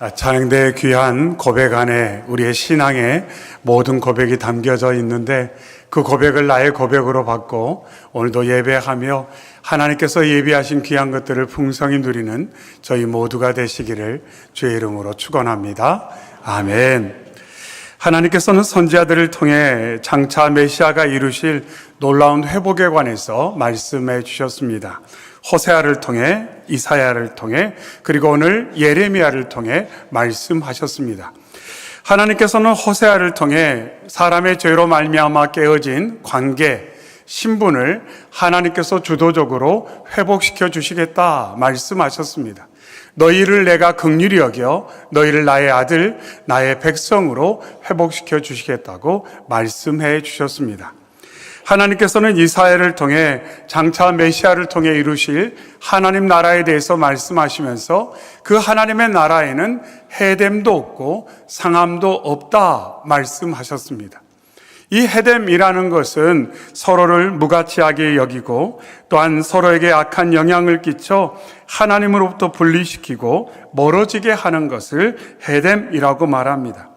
찬양대의 귀한 고백 안에 우리의 신앙의 모든 고백이 담겨져 있는데 그 고백을 나의 고백으로 받고 오늘도 예배하며 하나님께서 예비하신 귀한 것들을 풍성히 누리는 저희 모두가 되시기를 주의 이름으로 축원합니다. 아멘. 하나님께서는 선지자들을 통해 장차 메시아가 이루실 놀라운 회복에 관해서 말씀해 주셨습니다. 호세아를 통해, 이사야를 통해, 그리고 오늘 예레미야를 통해 말씀하셨습니다. 하나님께서는 호세아를 통해 사람의 죄로 말미암아 깨어진 관계, 신분을 하나님께서 주도적으로 회복시켜 주시겠다 말씀하셨습니다. 너희를 내가 긍휼히 여겨 너희를 나의 아들, 나의 백성으로 회복시켜 주시겠다고 말씀해 주셨습니다. 하나님께서는 이사야를 통해 장차 메시아를 통해 이루실 하나님 나라에 대해서 말씀하시면서 그 하나님의 나라에는 헤뎀도 없고 상함도 없다 말씀하셨습니다. 이 헤뎀이라는 것은 서로를 무가치하게 여기고 또한 서로에게 악한 영향을 끼쳐 하나님으로부터 분리시키고 멀어지게 하는 것을 헤뎀이라고 말합니다.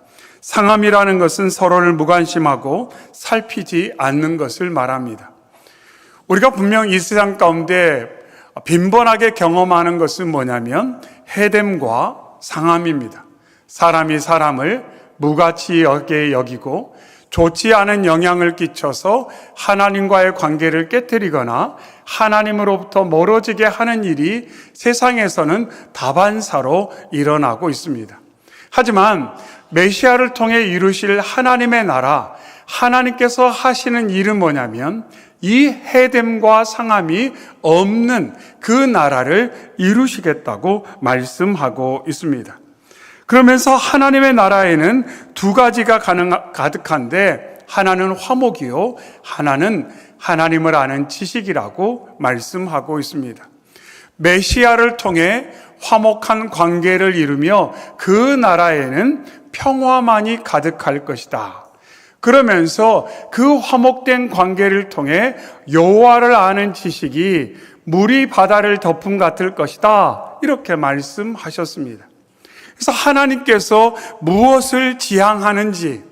상함이라는 것은 서로를 무관심하고 살피지 않는 것을 말합니다. 우리가 분명 이 세상 가운데 빈번하게 경험하는 것은 뭐냐면 헤뎀과 상함입니다. 사람이 사람을 무가치하게 여기고 좋지 않은 영향을 끼쳐서 하나님과의 관계를 깨뜨리거나 하나님으로부터 멀어지게 하는 일이 세상에서는 다반사로 일어나고 있습니다. 하지만 메시아를 통해 이루실 하나님의 나라, 하나님께서 하시는 일은 뭐냐면 이 헤뎀과 상함이 없는 그 나라를 이루시겠다고 말씀하고 있습니다. 그러면서 하나님의 나라에는 두 가지가 가득한데 하나는 화목이요, 하나는 하나님을 아는 지식이라고 말씀하고 있습니다. 메시아를 통해 화목한 관계를 이루며 그 나라에는 평화만이 가득할 것이다. 그러면서 그 화목된 관계를 통해 여호와를 아는 지식이 물이 바다를 덮음 같을 것이다. 이렇게 말씀하셨습니다. 그래서 하나님께서 무엇을 지향하는지,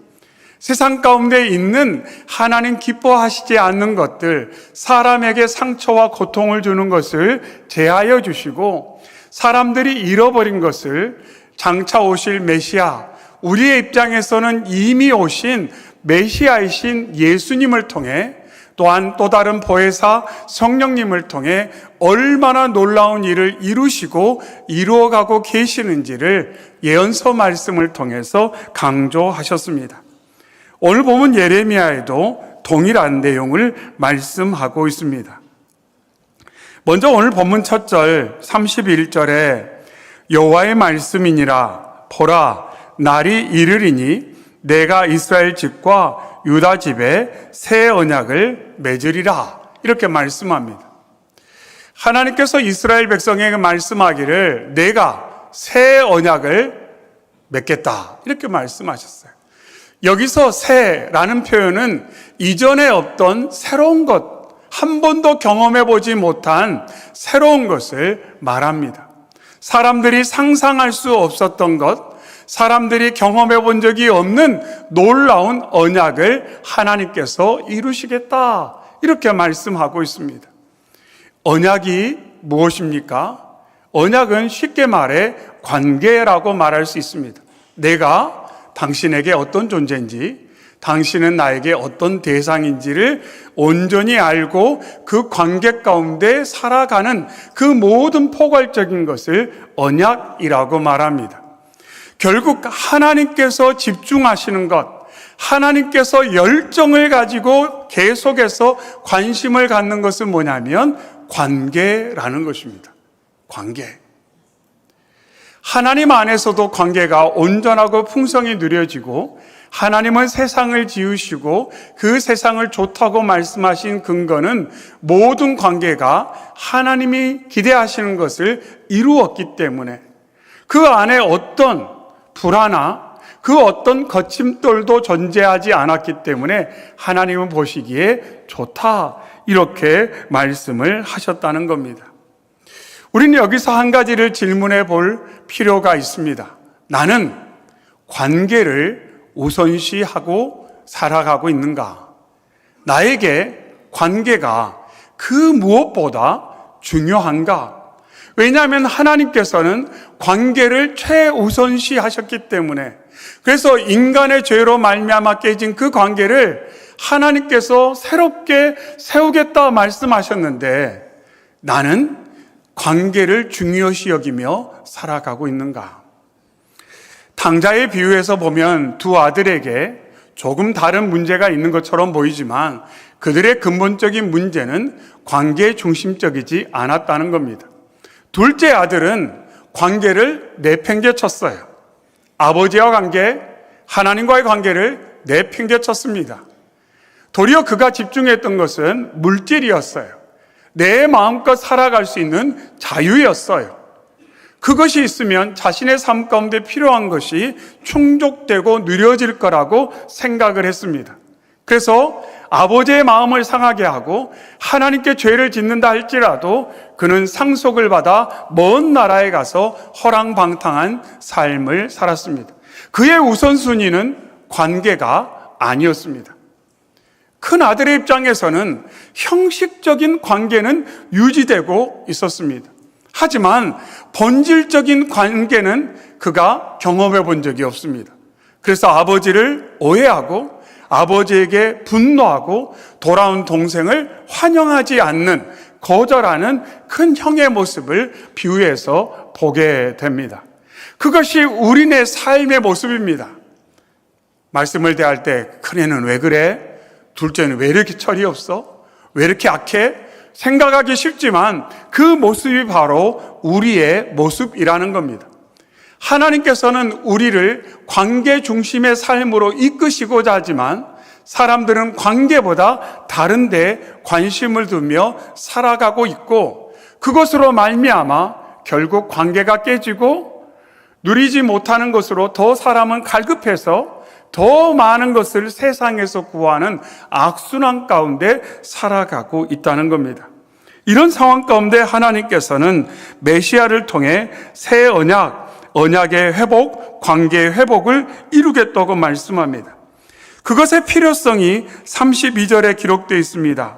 세상 가운데 있는 하나님 기뻐하시지 않는 것들, 사람에게 상처와 고통을 주는 것을 제하여 주시고 사람들이 잃어버린 것을 장차 오실 메시아, 우리의 입장에서는 이미 오신 메시아이신 예수님을 통해 또한 또 다른 보혜사 성령님을 통해 얼마나 놀라운 일을 이루시고 이루어가고 계시는지를 예언서 말씀을 통해서 강조하셨습니다. 오늘 보면 예레미야에도 동일한 내용을 말씀하고 있습니다. 먼저 오늘 본문 첫 절 31절에 여호와의 말씀이니라 보라 날이 이르리니 내가 이스라엘 집과 유다 집에 새 언약을 맺으리라 이렇게 말씀합니다. 하나님께서 이스라엘 백성에게 말씀하기를 내가 새 언약을 맺겠다 이렇게 말씀하셨어요. 여기서 새라는 표현은 이전에 없던 새로운 것, 한 번도 경험해 보지 못한 새로운 것을 말합니다. 사람들이 상상할 수 없었던 것, 사람들이 경험해 본 적이 없는 놀라운 언약을 하나님께서 이루시겠다 이렇게 말씀하고 있습니다. 언약이 무엇입니까? 언약은 쉽게 말해 관계라고 말할 수 있습니다. 내가 당신에게 어떤 존재인지, 당신은 나에게 어떤 대상인지를 온전히 알고 그 관계 가운데 살아가는 그 모든 포괄적인 것을 언약이라고 말합니다. 결국 하나님께서 집중하시는 것, 하나님께서 열정을 가지고 계속해서 관심을 갖는 것은 뭐냐면 관계라는 것입니다. 관계. 하나님 안에서도 관계가 온전하고 풍성히 누려지고 하나님은 세상을 지으시고 그 세상을 좋다고 말씀하신 근거는 모든 관계가 하나님이 기대하시는 것을 이루었기 때문에 그 안에 어떤 불화나 그 어떤 거침돌도 존재하지 않았기 때문에 하나님은 보시기에 좋다 이렇게 말씀을 하셨다는 겁니다. 우리는 여기서 한 가지를 질문해 볼 필요가 있습니다. 나는 관계를 우선시하고 살아가고 있는가? 나에게 관계가 그 무엇보다 중요한가? 왜냐하면 하나님께서는 관계를 최우선시 하셨기 때문에, 그래서 인간의 죄로 말미암아 깨진 그 관계를 하나님께서 새롭게 세우겠다 말씀하셨는데, 나는 관계를 중요시 여기며 살아가고 있는가? 탕자의 비유에서 보면 두 아들에게 조금 다른 문제가 있는 것처럼 보이지만 그들의 근본적인 문제는 관계 중심적이지 않았다는 겁니다. 둘째 아들은 관계를 내팽개쳤어요. 아버지와 관계, 하나님과의 관계를 내팽개쳤습니다. 도리어 그가 집중했던 것은 물질이었어요. 내 마음껏 살아갈 수 있는 자유였어요. 그것이 있으면 자신의 삶 가운데 필요한 것이 충족되고 누려질 거라고 생각을 했습니다. 그래서 아버지의 마음을 상하게 하고 하나님께 죄를 짓는다 할지라도 그는 상속을 받아 먼 나라에 가서 허랑방탕한 삶을 살았습니다. 그의 우선순위는 관계가 아니었습니다. 큰 아들의 입장에서는 형식적인 관계는 유지되고 있었습니다. 하지만 본질적인 관계는 그가 경험해 본 적이 없습니다. 그래서 아버지를 오해하고 아버지에게 분노하고 돌아온 동생을 환영하지 않는, 거절하는 큰 형의 모습을 비유해서 보게 됩니다. 그것이 우리네 삶의 모습입니다. 말씀을 대할 때 큰애는 왜 그래? 둘째는 왜 이렇게 철이 없어? 왜 이렇게 악해? 생각하기 쉽지만 그 모습이 바로 우리의 모습이라는 겁니다. 하나님께서는 우리를 관계 중심의 삶으로 이끄시고자 하지만 사람들은 관계보다 다른 데 관심을 두며 살아가고 있고, 그것으로 말미암아 결국 관계가 깨지고 누리지 못하는 것으로 더 사람은 갈급해서 더 많은 것을 세상에서 구하는 악순환 가운데 살아가고 있다는 겁니다. 이런 상황 가운데 하나님께서는 메시아를 통해 새 언약의 회복, 관계의 회복을 이루겠다고 말씀합니다. 그것의 필요성이 32절에 기록되어 있습니다.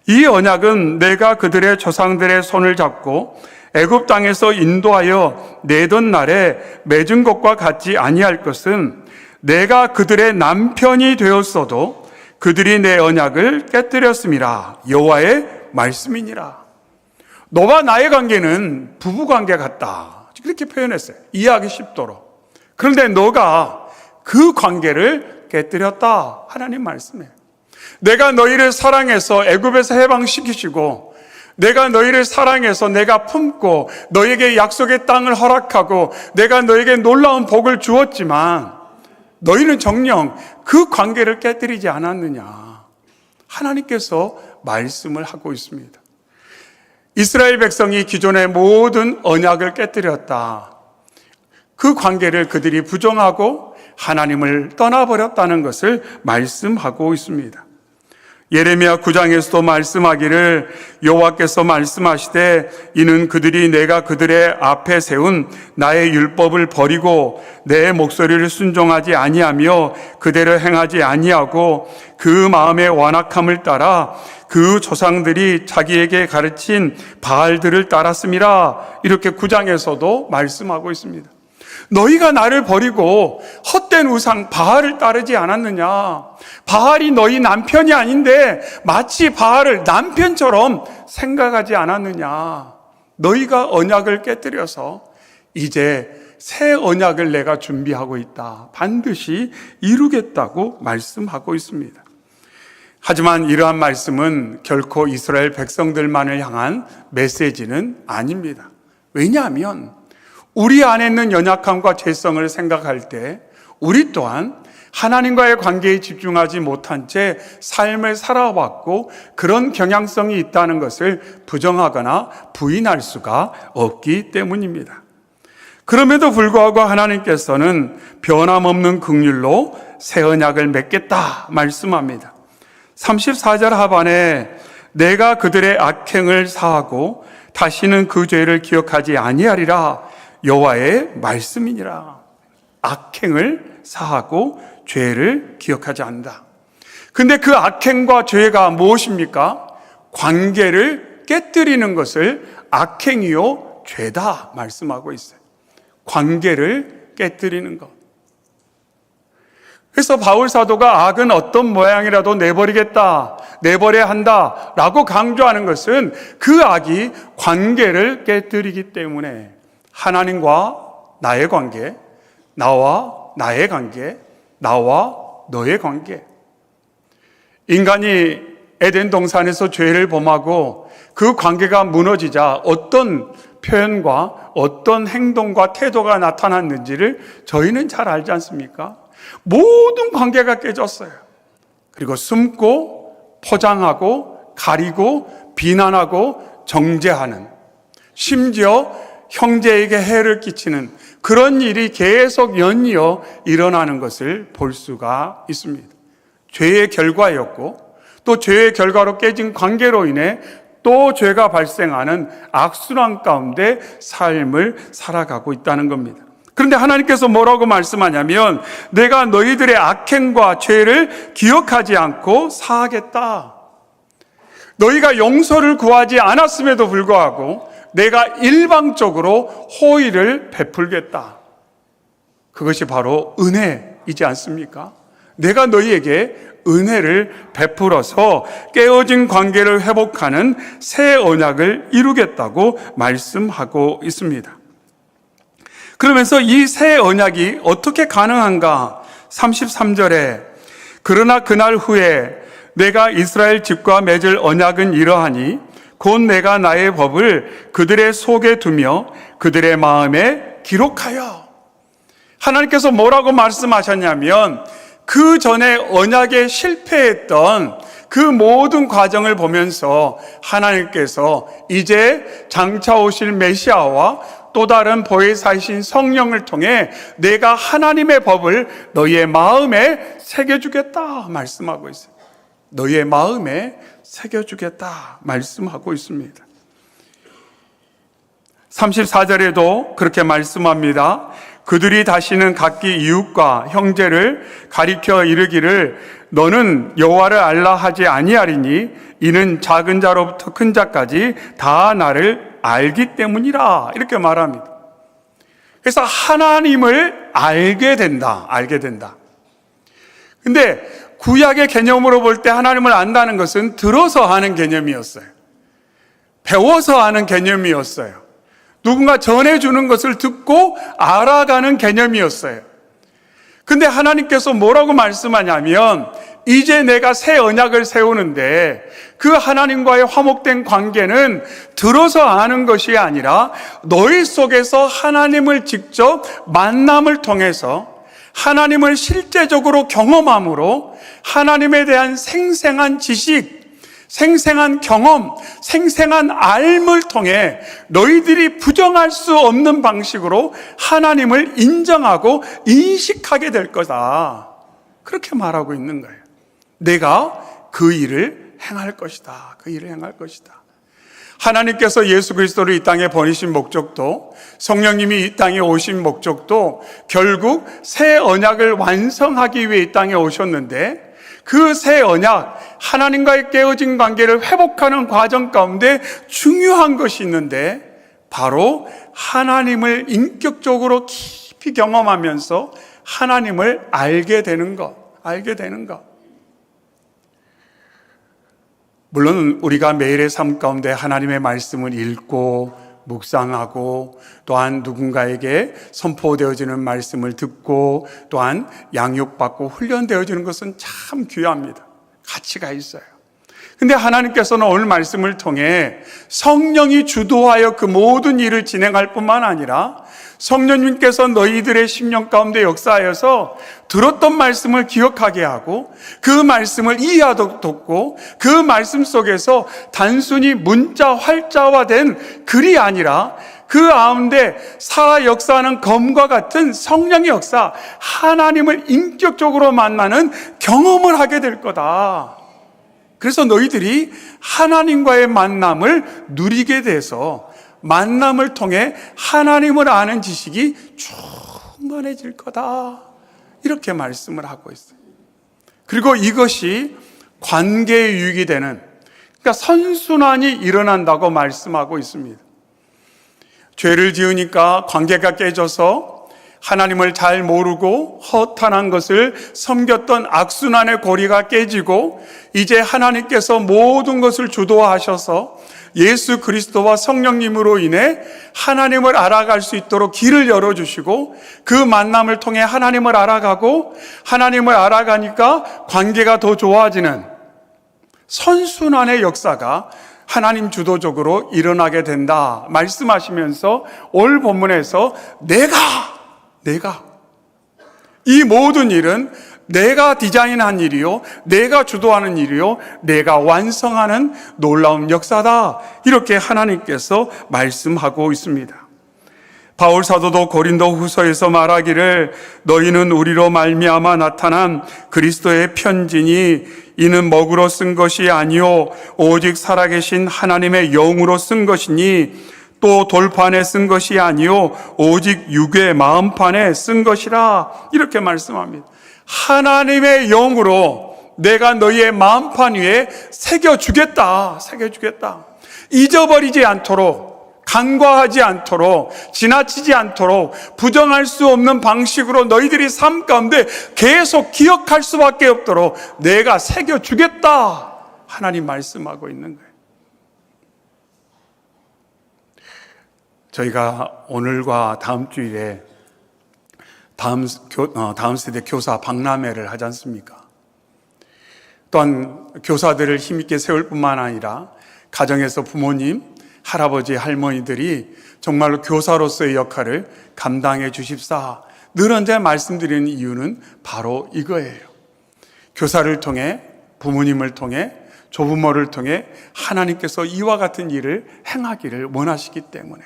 이 언약은 내가 그들의 조상들의 손을 잡고 애굽 땅에서 인도하여 내던 날에 맺은 것과 같지 아니할 것은 내가 그들의 남편이 되었어도 그들이 내 언약을 깨뜨렸음이라. 여호와의 말씀이니라. 너와 나의 관계는 부부관계 같다, 그렇게 표현했어요. 이해하기 쉽도록. 그런데 너가 그 관계를 깨뜨렸다, 하나님 말씀이에요. 내가 너희를 사랑해서 애굽에서 해방시키시고, 내가 너희를 사랑해서 내가 품고 너희에게 약속의 땅을 허락하고 내가 너희에게 놀라운 복을 주었지만 너희는 정녕 그 관계를 깨뜨리지 않았느냐, 하나님께서 말씀을 하고 있습니다. 이스라엘 백성이 기존의 모든 언약을 깨뜨렸다. 그 관계를 그들이 부정하고 하나님을 떠나버렸다는 것을 말씀하고 있습니다. 예레미야 9장에서도 말씀하기를 여호와께서 말씀하시되 이는 그들이 내가 그들의 앞에 세운 나의 율법을 버리고 내 목소리를 순종하지 아니하며 그대로 행하지 아니하고 그 마음의 완악함을 따라 그 조상들이 자기에게 가르친 바알들을 따랐음이라. 이렇게 9장에서도 말씀하고 있습니다. 너희가 나를 버리고 헛된 우상 바알을 따르지 않았느냐? 바알이 너희 남편이 아닌데 마치 바알을 남편처럼 생각하지 않았느냐? 너희가 언약을 깨뜨려서 이제 새 언약을 내가 준비하고 있다, 반드시 이루겠다고 말씀하고 있습니다. 하지만 이러한 말씀은 결코 이스라엘 백성들만을 향한 메시지는 아닙니다. 왜냐하면 우리 안에 있는 연약함과 죄성을 생각할 때 우리 또한 하나님과의 관계에 집중하지 못한 채 삶을 살아왔고 그런 경향성이 있다는 것을 부정하거나 부인할 수가 없기 때문입니다. 그럼에도 불구하고 하나님께서는 변함없는 긍휼로 새 언약을 맺겠다 말씀합니다. 34절 하반에 내가 그들의 악행을 사하고 다시는 그 죄를 기억하지 아니하리라. 여호와의 말씀이니라. 악행을 사하고 죄를 기억하지 않는다. 근데 그 악행과 죄가 무엇입니까? 관계를 깨뜨리는 것을 악행이요 죄다 말씀하고 있어요. 관계를 깨뜨리는 것. 그래서 바울 사도가 악은 어떤 모양이라도 내버리겠다, 내버려야 한다 라고 강조하는 것은 그 악이 관계를 깨뜨리기 때문에 하나님과 나의 관계, 나와 나의 관계, 나와 너의 관계. 인간이 에덴 동산에서 죄를 범하고 그 관계가 무너지자 어떤 표현과 어떤 행동과 태도가 나타났는지를 저희는 잘 알지 않습니까? 모든 관계가 깨졌어요. 그리고 숨고 포장하고 가리고 비난하고 정죄하는, 심지어 형제에게 해를 끼치는 그런 일이 계속 연이어 일어나는 것을 볼 수가 있습니다. 죄의 결과였고 또 죄의 결과로 깨진 관계로 인해 또 죄가 발생하는 악순환 가운데 삶을 살아가고 있다는 겁니다. 그런데 하나님께서 뭐라고 말씀하냐면 내가 너희들의 악행과 죄를 기억하지 않고 사하겠다. 너희가 용서를 구하지 않았음에도 불구하고 내가 일방적으로 호의를 베풀겠다. 그것이 바로 은혜이지 않습니까? 내가 너희에게 은혜를 베풀어서 깨어진 관계를 회복하는 새 언약을 이루겠다고 말씀하고 있습니다. 그러면서 이 새 언약이 어떻게 가능한가? 33절에 그러나 그날 후에 내가 이스라엘 집과 맺을 언약은 이러하니 곧 내가 나의 법을 그들의 속에 두며 그들의 마음에 기록하여. 하나님께서 뭐라고 말씀하셨냐면 그 전에 언약에 실패했던 그 모든 과정을 보면서 하나님께서 이제 장차 오실 메시아와 또 다른 보혜사이신 성령을 통해 내가 하나님의 법을 너희의 마음에 새겨주겠다 말씀하고 있어요. 너희의 마음에 새겨주겠다 말씀하고 있습니다. 34절에도 그렇게 말씀합니다. 그들이 다시는 각기 이웃과 형제를 가리켜 이르기를 너는 여호와를 알라 하지 아니하리니 이는 작은 자로부터 큰 자까지 다 나를 알기 때문이라 이렇게 말합니다. 그래서 하나님을 알게 된다. 근데 구약의 개념으로 볼 때 하나님을 안다는 것은 들어서 하는 개념이었어요. 배워서 하는 개념이었어요. 누군가 전해주는 것을 듣고 알아가는 개념이었어요. 근데 하나님께서 뭐라고 말씀하냐면 이제 내가 새 언약을 세우는데 그 하나님과의 화목된 관계는 들어서 아는 것이 아니라 너희 속에서 하나님을 직접 만남을 통해서 하나님을 실제적으로 경험함으로 하나님에 대한 생생한 지식, 생생한 경험, 생생한 알을 통해 너희들이 부정할 수 없는 방식으로 하나님을 인정하고 인식하게 될 거다. 그렇게 말하고 있는 거예요. 내가 그 일을 행할 것이다. 그 일을 행할 것이다. 하나님께서 예수 그리스도를 이 땅에 보내신 목적도, 성령님이 이 땅에 오신 목적도 결국 새 언약을 완성하기 위해 이 땅에 오셨는데 그 새 언약, 하나님과의 깨어진 관계를 회복하는 과정 가운데 중요한 것이 있는데 바로 하나님을 인격적으로 깊이 경험하면서 하나님을 알게 되는 것. 물론 우리가 매일의 삶 가운데 하나님의 말씀을 읽고 묵상하고 또한 누군가에게 선포되어지는 말씀을 듣고 또한 양육받고 훈련되어지는 것은 참 귀합니다. 가치가 있어요. 근데 하나님께서는 오늘 말씀을 통해 성령이 주도하여 그 모든 일을 진행할 뿐만 아니라 성령님께서 너희들의 심령 가운데 역사하여서 들었던 말씀을 기억하게 하고 그 말씀을 이해하도록 돕고 그 말씀 속에서 단순히 문자 활자화된 글이 아니라 그 가운데 살아 역사하는 검과 같은 성령의 역사, 하나님을 인격적으로 만나는 경험을 하게 될 거다. 그래서 너희들이 하나님과의 만남을 누리게 돼서 만남을 통해 하나님을 아는 지식이 충만해질 거다. 이렇게 말씀을 하고 있어요. 그리고 이것이 관계의 유익이 되는, 그러니까 선순환이 일어난다고 말씀하고 있습니다. 죄를 지으니까 관계가 깨져서 하나님을 잘 모르고 허탄한 것을 섬겼던 악순환의 고리가 깨지고 이제 하나님께서 모든 것을 주도하셔서 예수 그리스도와 성령님으로 인해 하나님을 알아갈 수 있도록 길을 열어주시고 그 만남을 통해 하나님을 알아가고 하나님을 알아가니까 관계가 더 좋아지는 선순환의 역사가 하나님 주도적으로 일어나게 된다 말씀하시면서 오늘 본문에서 내가 이 모든 일은 내가 디자인한 일이요, 내가 주도하는 일이요, 내가 완성하는 놀라운 역사다, 이렇게 하나님께서 말씀하고 있습니다. 바울 사도도 고린도 후서에서 말하기를 너희는 우리로 말미암아 나타난 그리스도의 편지니 이는 먹으로 쓴 것이 아니요 오직 살아계신 하나님의 영으로 쓴 것이니 또 돌판에 쓴 것이 아니요 오직 육의 마음판에 쓴 것이라, 이렇게 말씀합니다. 하나님의 영으로 내가 너희의 마음판 위에 새겨주겠다. 잊어버리지 않도록, 간과하지 않도록, 지나치지 않도록 부정할 수 없는 방식으로 너희들이 삶 가운데 계속 기억할 수밖에 없도록 내가 새겨주겠다. 하나님 말씀하고 있는 거예요. 저희가 오늘과 다음 주일에 다음 세대 교사 박람회를 하지 않습니까? 또한 교사들을 힘있게 세울 뿐만 아니라 가정에서 부모님, 할아버지, 할머니들이 정말로 교사로서의 역할을 감당해 주십사 늘 언제 말씀드리는 이유는 바로 이거예요. 교사를 통해, 부모님을 통해, 조부모를 통해 하나님께서 이와 같은 일을 행하기를 원하시기 때문에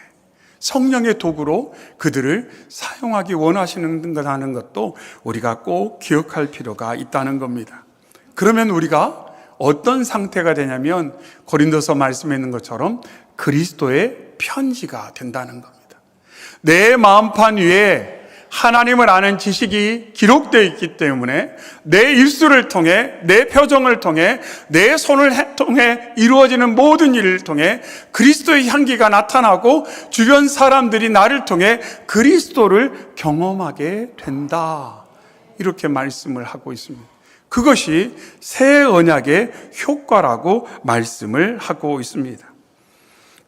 성령의 도구로 그들을 사용하기 원하시는 것도 우리가 꼭 기억할 필요가 있다는 겁니다. 그러면 우리가 어떤 상태가 되냐면 고린도서 말씀에 있는 것처럼 그리스도의 편지가 된다는 겁니다. 내 마음판 위에 하나님을 아는 지식이 기록되어 있기 때문에 내 입술을 통해, 내 표정을 통해, 내 손을 통해 이루어지는 모든 일을 통해 그리스도의 향기가 나타나고 주변 사람들이 나를 통해 그리스도를 경험하게 된다. 이렇게 말씀을 하고 있습니다. 그것이 새 언약의 효과라고 말씀을 하고 있습니다.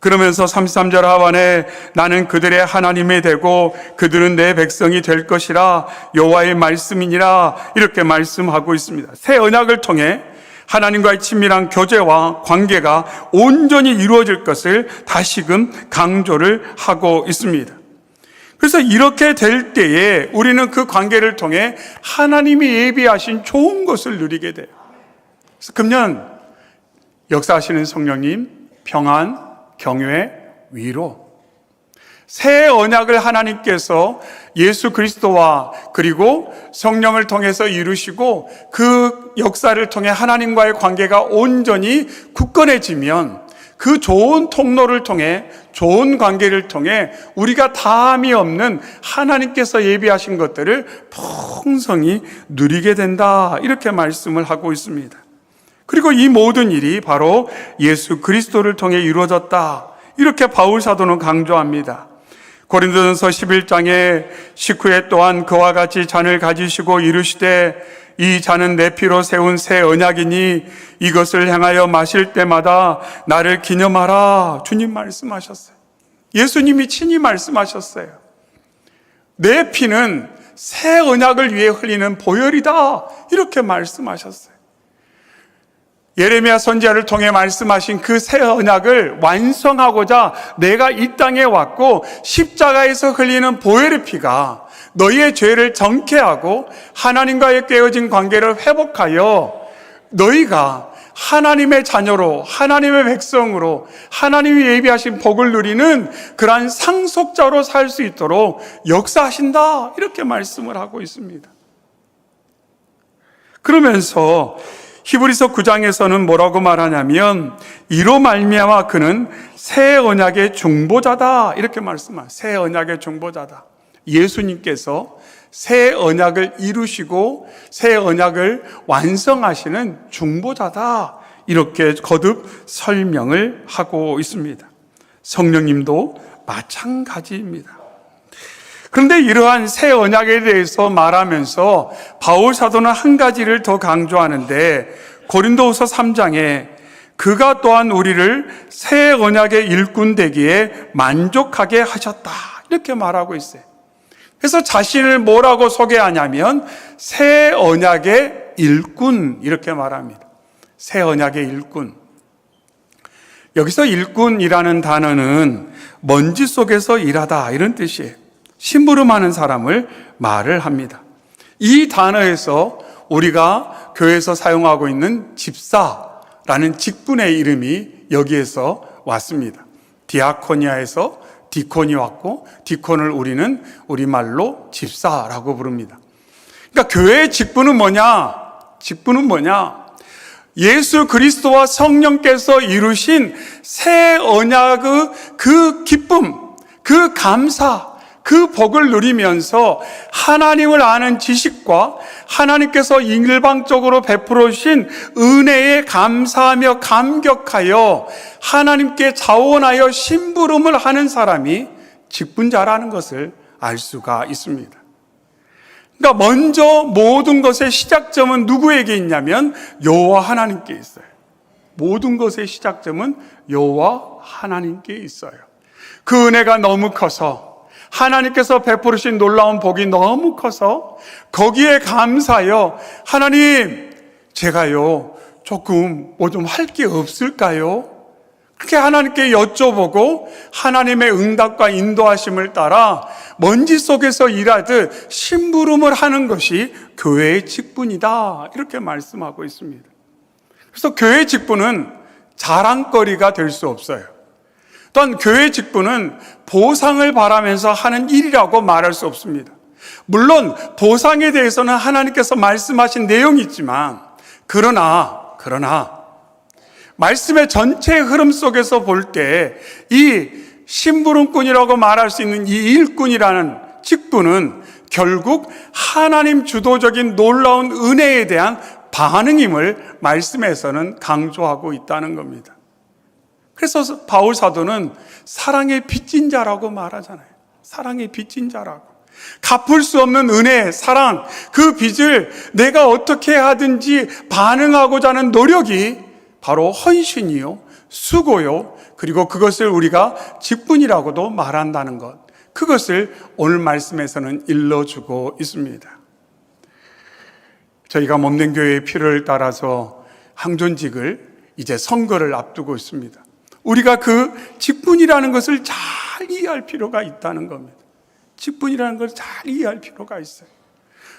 그러면서 33절 하반에 나는 그들의 하나님이 되고 그들은 내 백성이 될 것이라 여호와의 말씀이니라, 이렇게 말씀하고 있습니다. 새 언약을 통해 하나님과의 친밀한 교제와 관계가 온전히 이루어질 것을 다시금 강조를 하고 있습니다. 그래서 이렇게 될 때에 우리는 그 관계를 통해 하나님이 예비하신 좋은 것을 누리게 돼요. 그래서 금년 역사하시는 성령님, 평안, 경외, 위로, 새 언약을 하나님께서 예수 그리스도와 그리고 성령을 통해서 이루시고 그 역사를 통해 하나님과의 관계가 온전히 굳건해지면 그 좋은 통로를 통해, 좋은 관계를 통해 우리가 다함이 없는 하나님께서 예비하신 것들을 풍성히 누리게 된다, 이렇게 말씀을 하고 있습니다. 그리고 이 모든 일이 바로 예수 그리스도를 통해 이루어졌다, 이렇게 바울 사도는 강조합니다. 고린도전서 11장에 식후에 또한 그와 같이 잔을 가지시고 이르시되 이 잔은 내 피로 세운 새 언약이니 이것을 행하여 마실 때마다 나를 기념하라. 주님 말씀하셨어요. 예수님이 친히 말씀하셨어요. 내 피는 새 언약을 위해 흘리는 보혈이다, 이렇게 말씀하셨어요. 예레미야 선지자를 통해 말씀하신 그 새 언약을 완성하고자 내가 이 땅에 왔고 십자가에서 흘리는 보혈의 피가 너희의 죄를 정케하고 하나님과의 깨어진 관계를 회복하여 너희가 하나님의 자녀로, 하나님의 백성으로 하나님이 예비하신 복을 누리는 그러한 상속자로 살 수 있도록 역사하신다, 이렇게 말씀을 하고 있습니다. 그러면서 히브리서 9장에서는 뭐라고 말하냐면 이로 말미암아 그는 새 언약의 중보자다, 이렇게 말씀합니다. 새 언약의 중보자다. 예수님께서 새 언약을 이루시고 새 언약을 완성하시는 중보자다, 이렇게 거듭 설명을 하고 있습니다. 성령님도 마찬가지입니다. 그런데 이러한 새 언약에 대해서 말하면서 바울 사도는 한 가지를 더 강조하는데, 고린도후서 3장에 그가 또한 우리를 새 언약의 일꾼 되기에 만족하게 하셨다, 이렇게 말하고 있어요. 그래서 자신을 뭐라고 소개하냐면 새 언약의 일꾼, 이렇게 말합니다. 새 언약의 일꾼. 여기서 일꾼이라는 단어는 먼지 속에서 일하다, 이런 뜻이에요. 심부름하는 사람을 말을 합니다. 이 단어에서 우리가 교회에서 사용하고 있는 집사라는 직분의 이름이 여기에서 왔습니다. 디아코니아에서 디콘이 왔고, 디콘을 우리는 우리말로 집사라고 부릅니다. 그러니까 교회의 직분은 뭐냐? 직분은 뭐냐? 예수 그리스도와 성령께서 이루신 새 언약의 그 기쁨, 그 감사, 그 복을 누리면서 하나님을 아는 지식과 하나님께서 일방적으로 베풀어 주신 은혜에 감사하며 감격하여 하나님께 자원하여 심부름을 하는 사람이 직분자라는 것을 알 수가 있습니다. 그러니까 먼저 모든 것의 시작점은 누구에게 있냐면 여호와 하나님께 있어요. 모든 것의 시작점은 여호와 하나님께 있어요. 그 은혜가 너무 커서, 하나님께서 베푸르신 놀라운 복이 너무 커서 거기에 감사하여, 하나님, 제가요 조금 뭐 좀 할 게 없을까요? 그렇게 하나님께 여쭤보고 하나님의 응답과 인도하심을 따라 먼지 속에서 일하듯 심부름을 하는 것이 교회의 직분이다, 이렇게 말씀하고 있습니다. 그래서 교회의 직분은 자랑거리가 될 수 없어요. 또한 교회 직분은 보상을 바라면서 하는 일이라고 말할 수 없습니다. 물론 보상에 대해서는 하나님께서 말씀하신 내용이 있지만, 그러나 말씀의 전체 흐름 속에서 볼 때 이 심부름꾼이라고 말할 수 있는 이 일꾼이라는 직분은 결국 하나님 주도적인 놀라운 은혜에 대한 반응임을 말씀에서는 강조하고 있다는 겁니다. 그래서 바울 사도는 사랑의 빚진 자라고 말하잖아요. 사랑의 빚진 자라고. 갚을 수 없는 은혜, 사랑, 그 빚을 내가 어떻게 하든지 반응하고자 하는 노력이 바로 헌신이요, 수고요, 그리고 그것을 우리가 직분이라고도 말한다는 것, 그것을 오늘 말씀에서는 일러주고 있습니다. 저희가 몸된 교회의 필요를 따라서 항존직을 이제 선거를 앞두고 있습니다. 우리가 그 직분이라는 것을 잘 이해할 필요가 있다는 겁니다. 직분이라는 걸 잘 이해할 필요가 있어요.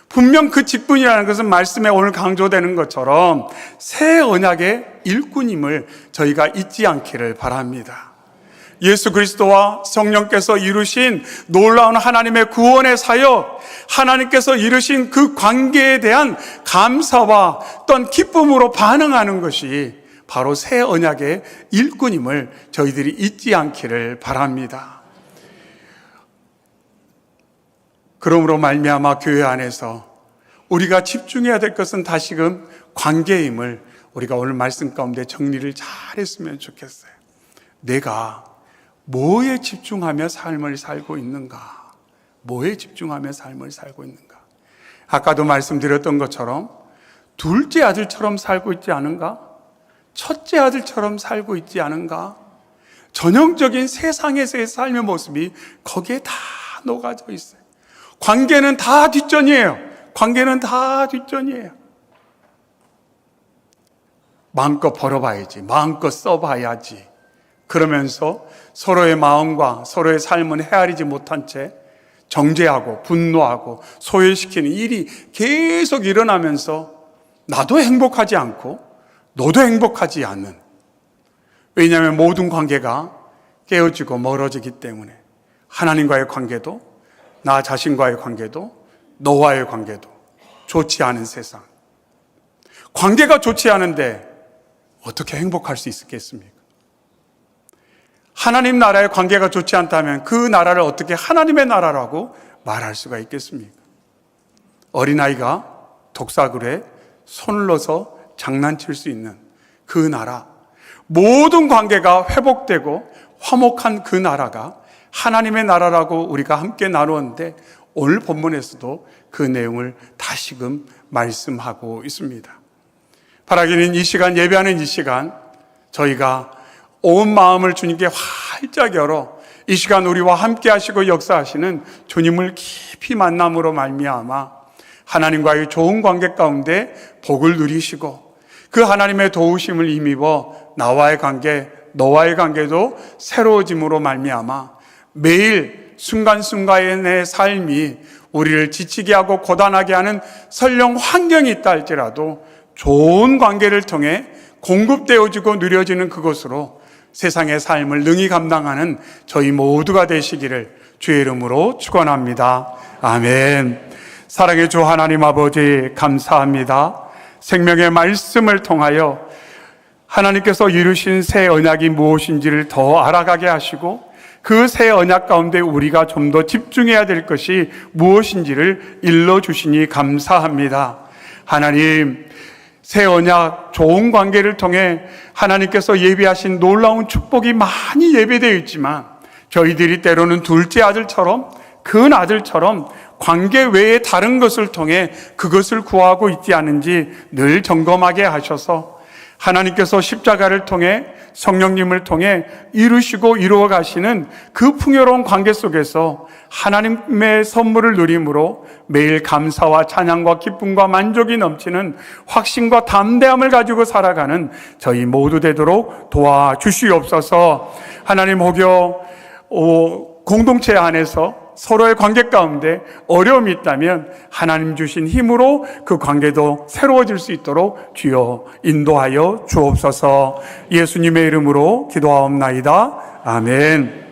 분명 그 직분이라는 것은 말씀에 오늘 강조되는 것처럼 새 언약의 일꾼임을 저희가 잊지 않기를 바랍니다. 예수 그리스도와 성령께서 이루신 놀라운 하나님의 구원의 사역, 하나님께서 이루신 그 관계에 대한 감사와 또한 기쁨으로 반응하는 것이 바로 새 언약의 일꾼임을 저희들이 잊지 않기를 바랍니다. 그러므로 말미암아 교회 안에서 우리가 집중해야 될 것은 다시금 관계임을 우리가 오늘 말씀 가운데 정리를 잘 했으면 좋겠어요. 내가 뭐에 집중하며 삶을 살고 있는가? 뭐에 집중하며 삶을 살고 있는가? 아까도 말씀드렸던 것처럼 둘째 아들처럼 살고 있지 않은가? 첫째 아들처럼 살고 있지 않은가? 전형적인 세상에서의 삶의 모습이 거기에 다 녹아져 있어요. 관계는 다 뒷전이에요. 관계는 다 뒷전이에요. 마음껏 벌어봐야지, 마음껏 써봐야지, 그러면서 서로의 마음과 서로의 삶은 헤아리지 못한 채 정죄하고 분노하고 소외시키는 일이 계속 일어나면서 나도 행복하지 않고 너도 행복하지 않는, 왜냐하면 모든 관계가 깨어지고 멀어지기 때문에 하나님과의 관계도, 나 자신과의 관계도, 너와의 관계도 좋지 않은 세상. 관계가 좋지 않은데 어떻게 행복할 수 있겠습니까? 하나님 나라의 관계가 좋지 않다면 그 나라를 어떻게 하나님의 나라라고 말할 수가 있겠습니까? 어린아이가 독사굴에 손을 넣어서 장난칠 수 있는 그 나라, 모든 관계가 회복되고 화목한 그 나라가 하나님의 나라라고 우리가 함께 나누었는데, 오늘 본문에서도 그 내용을 다시금 말씀하고 있습니다. 바라기는 이 시간, 예배하는 이 시간, 저희가 온 마음을 주님께 활짝 열어 이 시간 우리와 함께 하시고 역사하시는 주님을 깊이 만남으로 말미암아 하나님과의 좋은 관계 가운데 복을 누리시고, 그 하나님의 도우심을 힘입어 나와의 관계, 너와의 관계도 새로워짐으로 말미암아 매일 순간순간의 삶이 우리를 지치게 하고 고단하게 하는 설령 환경이 있다 할지라도 좋은 관계를 통해 공급되어지고 누려지는 그것으로 세상의 삶을 능히 감당하는 저희 모두가 되시기를 주의 이름으로 축원합니다. 아멘. 사랑의 주 하나님 아버지, 감사합니다. 생명의 말씀을 통하여 하나님께서 이루신 새 언약이 무엇인지를 더 알아가게 하시고, 그 새 언약 가운데 우리가 좀 더 집중해야 될 것이 무엇인지를 일러주시니 감사합니다. 하나님, 새 언약, 좋은 관계를 통해 하나님께서 예비하신 놀라운 축복이 많이 예배되어 있지만, 저희들이 때로는 둘째 아들처럼, 큰 아들처럼 관계 외에 다른 것을 통해 그것을 구하고 있지 않은지 늘 점검하게 하셔서 하나님께서 십자가를 통해 성령님을 통해 이루시고 이루어 가시는 그 풍요로운 관계 속에서 하나님의 선물을 누림으로 매일 감사와 찬양과 기쁨과 만족이 넘치는 확신과 담대함을 가지고 살아가는 저희 모두 되도록 도와주시옵소서. 하나님, 혹여 공동체 안에서 서로의 관계 가운데 어려움이 있다면 하나님 주신 힘으로 그 관계도 새로워질 수 있도록 주여 인도하여 주옵소서. 예수님의 이름으로 기도하옵나이다. 아멘.